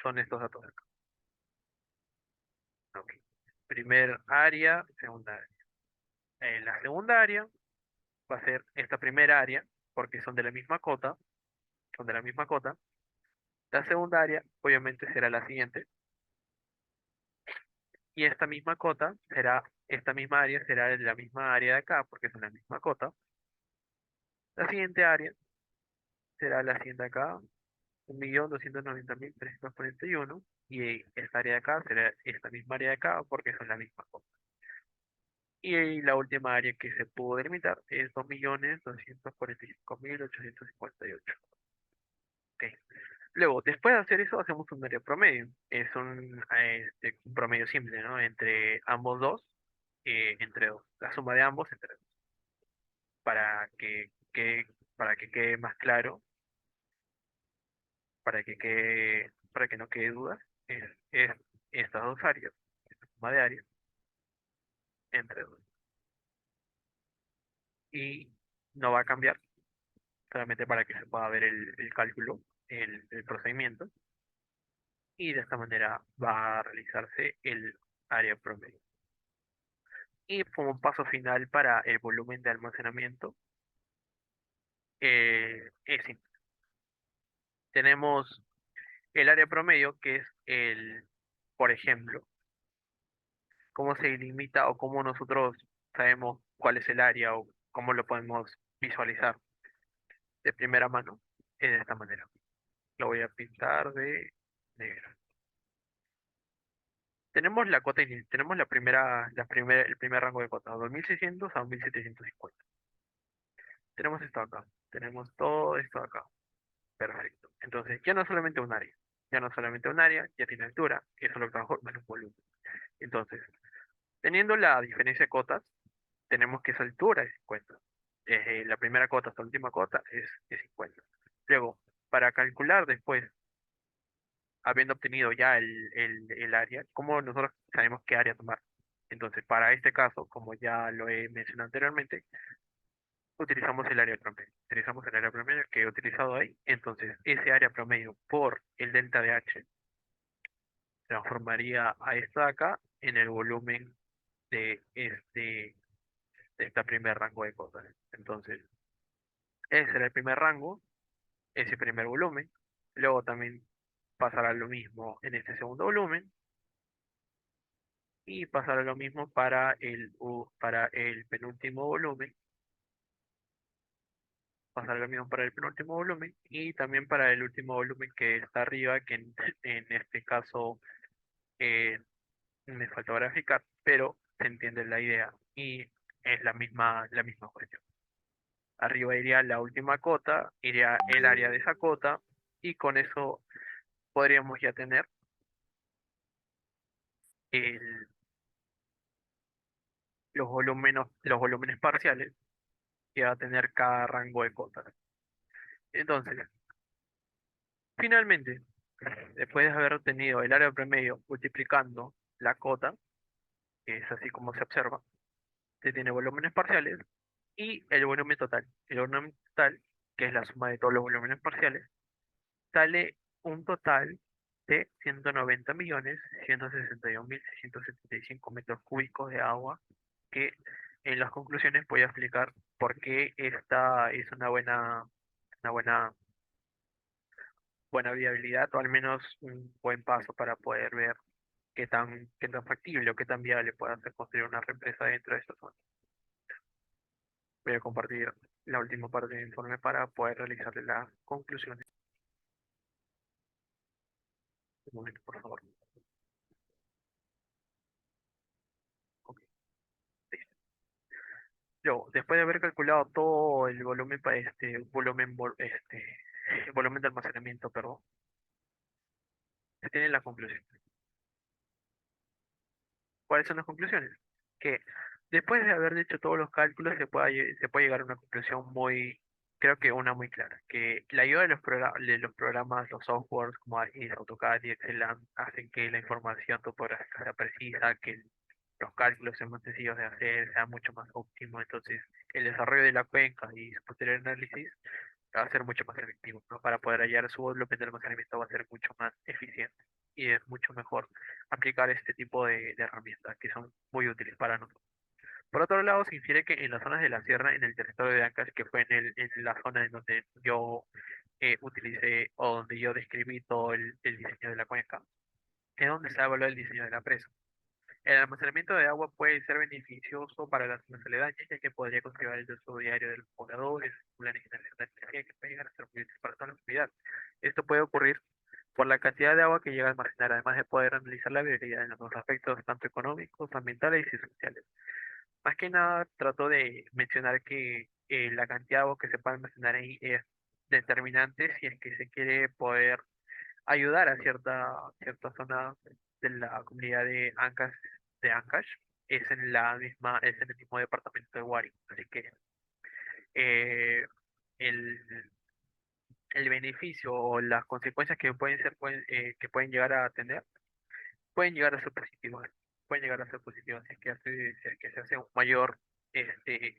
[SPEAKER 1] son estos datos de acá. Ok. Primer área, segunda área. La segunda área va a ser esta primera área, porque son de la misma cota, son de la misma cota. La segunda área, obviamente, será la siguiente, y esta misma área será de la misma área de acá, porque son la misma cota. La siguiente área será la siguiente acá, 1.290.341, y esta área de acá será esta misma área de acá, porque son la misma cota. Y la última área que se pudo delimitar es 2.245.858. Ok. Luego, después de hacer eso, hacemos un área promedio. Es un promedio simple, ¿no? Entre ambos dos, entre dos. La suma de ambos entre dos. Para para que quede más claro, para que no quede duda, es estas dos áreas, la suma de áreas entre dos. Y no va a cambiar, solamente para que se pueda ver el cálculo, el procedimiento. Y de esta manera va a realizarse el área promedio. Y como paso final para el volumen de almacenamiento, es simple. Tenemos el área promedio, que es por ejemplo, cómo se delimita o cómo nosotros sabemos cuál es el área o cómo lo podemos visualizar de primera mano, es de esta manera. Lo voy a pintar de negro. Tenemos tenemos el primer rango de cotas, 2600 a 1750. Tenemos esto acá, tenemos todo esto acá. Perfecto. Entonces, ya no solamente un área, ya no solamente un área, ya tiene altura, que eso lo transforma en un volumen. Entonces, teniendo la diferencia de cotas, tenemos que esa altura es 50. Desde la primera cota hasta la última cota es 50. Luego, para calcular después, habiendo obtenido ya el área, ¿cómo nosotros sabemos qué área tomar? Entonces, para este caso, como ya lo he mencionado anteriormente, utilizamos el área promedio. Utilizamos el área promedio que he utilizado ahí. Entonces, ese área promedio por el delta de H transformaría a esto de acá en el volumen de de este primer rango de cosas. Entonces, ese era el primer rango, ese primer volumen. Luego también pasará lo mismo en este segundo volumen y pasará lo mismo para para el penúltimo volumen. Pasará lo mismo para el penúltimo volumen y también para el último volumen que está arriba, que en este caso eh, me faltó graficar, pero se entiende la idea y es la misma cuestión. Arriba iría la última cota, iría el área de esa cota y con eso podríamos ya tener el- los volúmenes parciales que va a tener cada rango de cotas. Entonces, finalmente, Después de haber obtenido el área promedio multiplicando la cota, que es así como se observa, se tiene volúmenes parciales y el volumen total. El volumen total, que es la suma de todos los volúmenes parciales, sale un total de 190.161.675 metros cúbicos de agua, que en las conclusiones voy a explicar por qué esta es una buena viabilidad, o al menos un buen paso para poder ver qué tan factible o qué tan viable puede ser construir una represa dentro de esta zona. Voy a compartir la última parte del informe para poder realizarle las conclusiones. Un momento, por favor. Ok, listo. Yo, después de haber calculado todo el volumen para el volumen de almacenamiento, perdón, se tiene la conclusión. ¿Cuáles son las conclusiones? Que después de haber hecho todos los cálculos se puede llegar a una conclusión muy, creo que una muy clara, que la ayuda de de los programas, los softwares como ArcGIS, AutoCAD y Excel hacen que la información topográfica sea precisa, que los cálculos sean más sencillos de hacer, sea mucho más óptimo. Entonces, el desarrollo de la cuenca y su posterior análisis va a ser mucho más efectivo, ¿no? Para poder hallar su volumen de almacenamiento va a ser mucho más eficiente y es mucho mejor aplicar este tipo de herramientas que son muy útiles para nosotros. Por otro lado, se infiere que en las zonas de la sierra, en el territorio de Ancash, que fue en la zona en donde yo utilicé o donde yo describí todo el diseño de la cuenca, es donde se evaluó el diseño de la presa. El almacenamiento de agua puede ser beneficioso para las zonas aledañas, ya que podría contribuir al uso diario de los pobladores, la generación de energía que puede llegar a ser muy útil para toda la comunidad. Esto puede ocurrir por la cantidad de agua que llega a almacenar, además de poder analizar la viabilidad en los aspectos tanto económicos, ambientales y sociales. Más que nada, trato de mencionar que la cantidad de agua que se puede almacenar ahí es determinante si es que se quiere poder ayudar a cierta zona de la comunidad de Ancash, es en el mismo departamento de Wari. Así que eh, el, el beneficio o las consecuencias que que pueden llegar a tener, pueden llegar a ser positivas. Pueden llegar a ser positivas si es que se hace un este,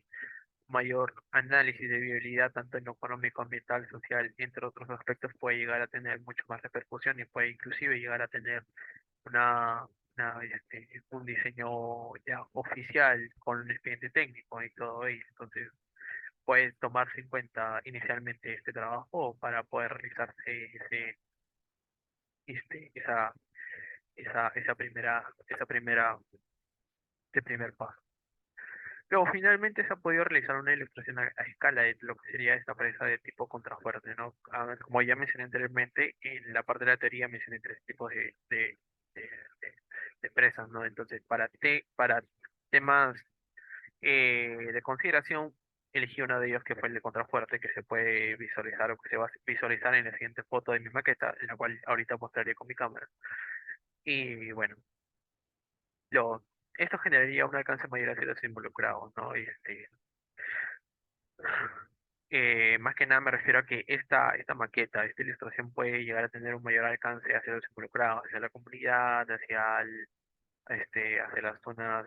[SPEAKER 1] mayor análisis de viabilidad, tanto en lo económico, ambiental, social, entre otros aspectos, puede llegar a tener mucho más repercusión y puede inclusive llegar a tener una, un diseño ya oficial con un expediente técnico y todo ello. Entonces, puede tomarse en cuenta inicialmente este trabajo para poder realizarse este, esa, ese primer paso. Luego, finalmente se ha podido realizar una ilustración a escala de lo que sería esta presa de tipo contrafuerte, ¿no? Como ya mencioné anteriormente, en la parte de la teoría mencioné tres tipos de, de- de presas, ¿no? Entonces, para temas de consideración, elegí uno de ellos que fue el de contrafuerte, que se puede visualizar o que se va a visualizar en la siguiente foto de mi maqueta, en la cual ahorita mostraré con mi cámara. Y bueno, lo, esto generaría un alcance mayor hacia los involucrados, ¿no? Más que nada me refiero a que esta maqueta, esta ilustración puede llegar a tener un mayor alcance hacia los involucrados, hacia la comunidad, hacia las zonas,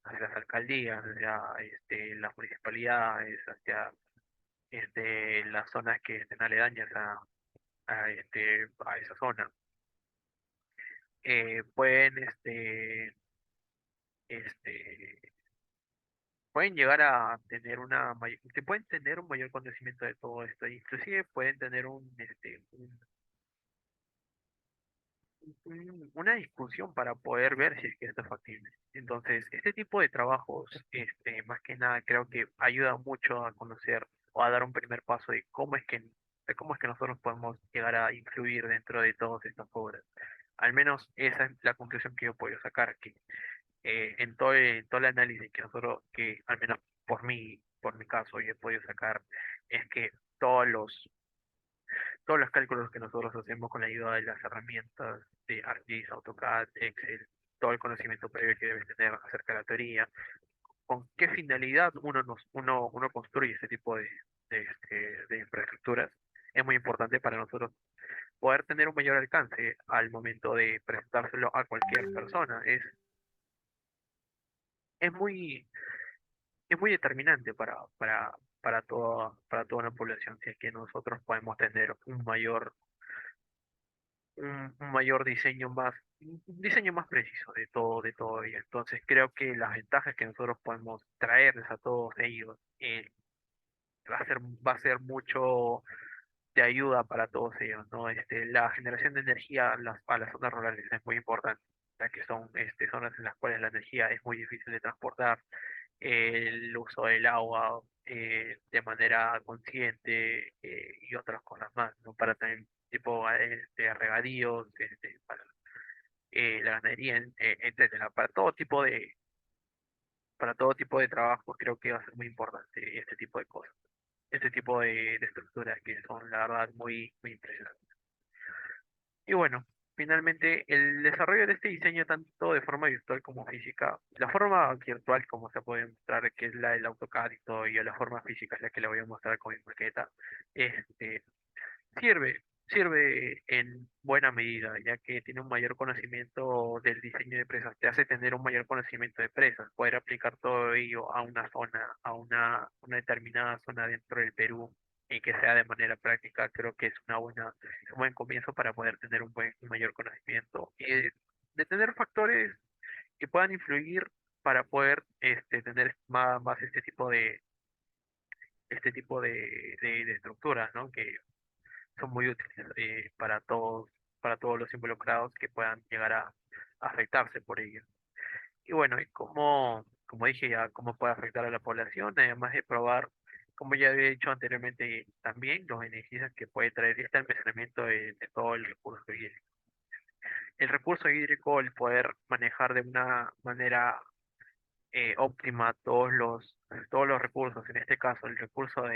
[SPEAKER 1] hacia las alcaldías, hacia las municipalidades, hacia las zonas que estén aledañas a esa zona. Pueden, este, pueden llegar a tener que pueden tener un mayor conocimiento de todo esto, inclusive pueden tener una discusión para poder ver si es que esto es factible. Entonces, este tipo de trabajos, más que nada, creo que ayuda mucho a conocer o a dar un primer paso de cómo es que nosotros podemos llegar a influir dentro de todas estas obras. Al menos esa es la conclusión que yo puedo sacar, que en todo el análisis que que al menos por mi caso, yo he podido sacar, es que todos los todos los cálculos que nosotros hacemos con la ayuda de las herramientas de ArcGIS, AutoCAD, Excel, todo el conocimiento previo que debes tener acerca de la teoría, con qué finalidad uno construye ese tipo de infraestructuras, es muy importante para nosotros poder tener un mayor alcance al momento de presentárselo a cualquier persona. Es muy, es muy determinante para toda una población, si es que nosotros podemos tener un mayor diseño un diseño más preciso de todo ello. Entonces creo que las ventajas que nosotros podemos traerles a todos ellos va a ser mucho de ayuda para todos ellos, ¿no? La generación de energía a las zonas rurales es muy importante, ya que son zonas en las cuales la energía es muy difícil de transportar, el uso del agua de manera consciente y otras cosas más, ¿no? Para tener tipo regadíos, para la ganadería, etcétera. Para todo tipo de trabajo creo que va a ser muy importante este tipo de cosas, este tipo de estructuras que son la verdad muy, muy impresionantes. Y bueno, finalmente el desarrollo de este diseño tanto de forma virtual como física, la forma virtual como se puede mostrar que es la del AutoCAD y todo, y la forma física es la que le voy a mostrar con mi maqueta, este, sirve en buena medida, ya que tiene un mayor conocimiento del diseño de presas, te hace tener un mayor conocimiento de presas, poder aplicar todo ello a una zona, a una determinada zona dentro del Perú y que sea de manera práctica, creo que es un buen comienzo para poder tener un mayor conocimiento y de tener factores que puedan influir para poder tener más este tipo de estructuras, ¿no? Que son muy útiles para todos los involucrados que puedan llegar a afectarse por ello. Y bueno, y como dije ya, cómo puede afectar a la población, además de probar, como ya había dicho anteriormente, también los beneficios que puede traer este almacenamiento de todo el recurso hídrico. El recurso hídrico, el poder manejar de una manera óptima todos los recursos, en este caso el recurso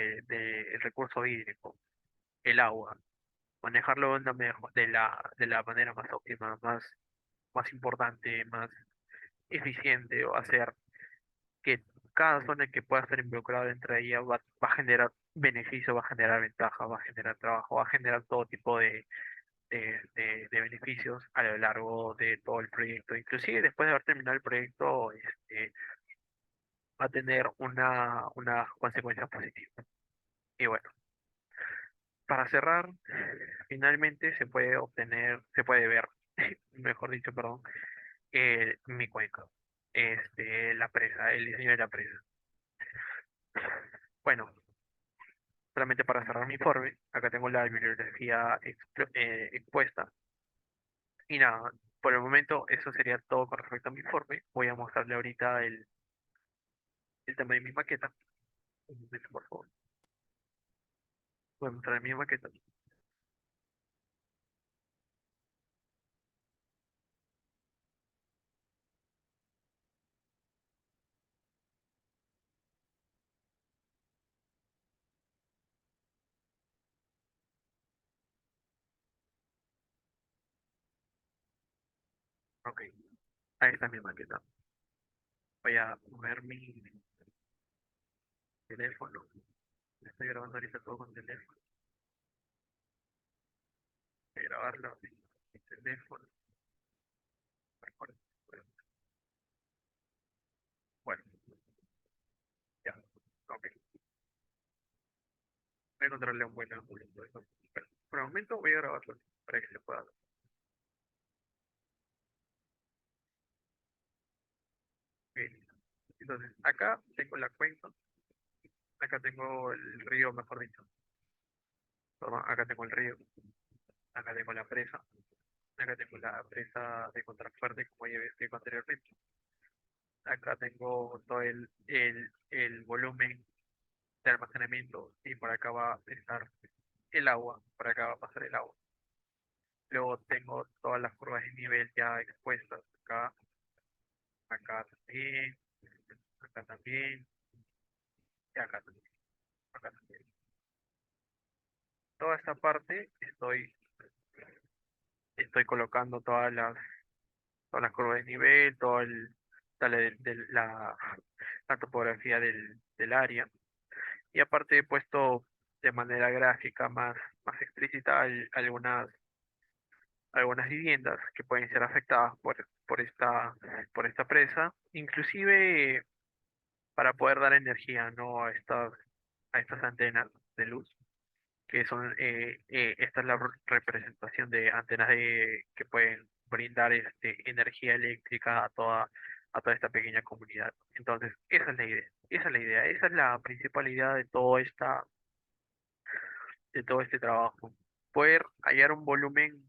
[SPEAKER 1] hídrico, el agua, manejarlo de la manera más óptima, más importante, más eficiente, o hacer que cada zona que pueda estar involucrada dentro de ella va a generar beneficio, va a generar ventaja, va a generar trabajo, va a generar todo tipo de beneficios a lo largo de todo el proyecto. Inclusive después de haber terminado el proyecto, va a tener una consecuencia positiva. Y bueno, para cerrar, finalmente se puede ver, mejor dicho, perdón, mi cuenca, la presa, el diseño de la presa. Bueno, solamente para cerrar mi informe, acá tengo la bibliografía expuesta. Y nada, por el momento eso sería todo con respecto a mi informe. Voy a mostrarle ahorita el tema de mi maqueta. Un momento, por favor. Voy a mostrar mi maqueta. Ok, ahí está mi maqueta. Voy a mover mi teléfono. Estoy grabando ahorita todo con teléfono. Voy a grabarlo en mi teléfono. Mejor. Bueno, ya. Ok. Voy a encontrarle un buen ángulo. Y todo eso. Bueno, por el momento voy a grabarlo para que se pueda ver. Ok. Entonces, acá tengo la cuenca. Acá tengo el río, mejor dicho. Perdón, acá tengo el río. Acá tengo la presa. Acá tengo la presa de contrafuerte, como ya explico anteriormente. Acá tengo todo el volumen de almacenamiento y por acá va a estar el agua, por acá va a pasar el agua. Luego tengo todas las curvas de nivel ya expuestas acá, acá también, acá también, y acá también, acá también. Toda esta parte estoy colocando todas las curvas de nivel, la topografía del área. Y aparte he puesto de manera gráfica más explícita algunas viviendas que pueden ser afectadas por esta presa, inclusive para poder dar energía, ¿no? A estas antenas de luz, que son, esta es la representación de antenas que pueden brindar energía eléctrica a toda esta pequeña comunidad. Entonces, esa es la idea, esa es la idea, esa es la principal idea de todo este trabajo. Poder hallar un volumen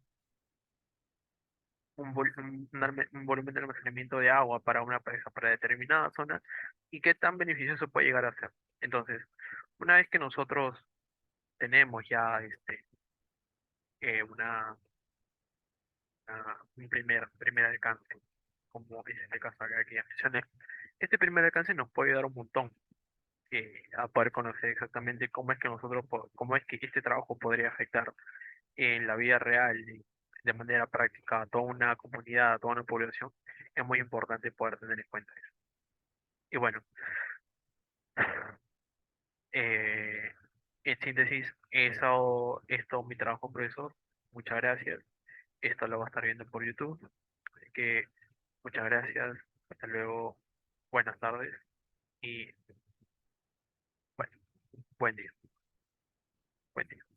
[SPEAKER 1] de almacenamiento de agua para una presa, para determinada zona, y qué tan beneficioso puede llegar a ser. Entonces, una vez que nosotros tenemos ya una, un primer alcance, como es este caso acá que ya mencioné, este primer alcance nos puede ayudar un montón a poder conocer exactamente cómo es que este trabajo podría afectar en la vida real y de manera práctica a toda una comunidad, a toda una población. Es muy importante poder tener en cuenta eso. Y bueno, eh, en síntesis, esto mi trabajo, profesor. Muchas gracias. Esto lo va a estar viendo por YouTube. Así que muchas gracias. Hasta luego. Buenas tardes y bueno, buen día. Buen día.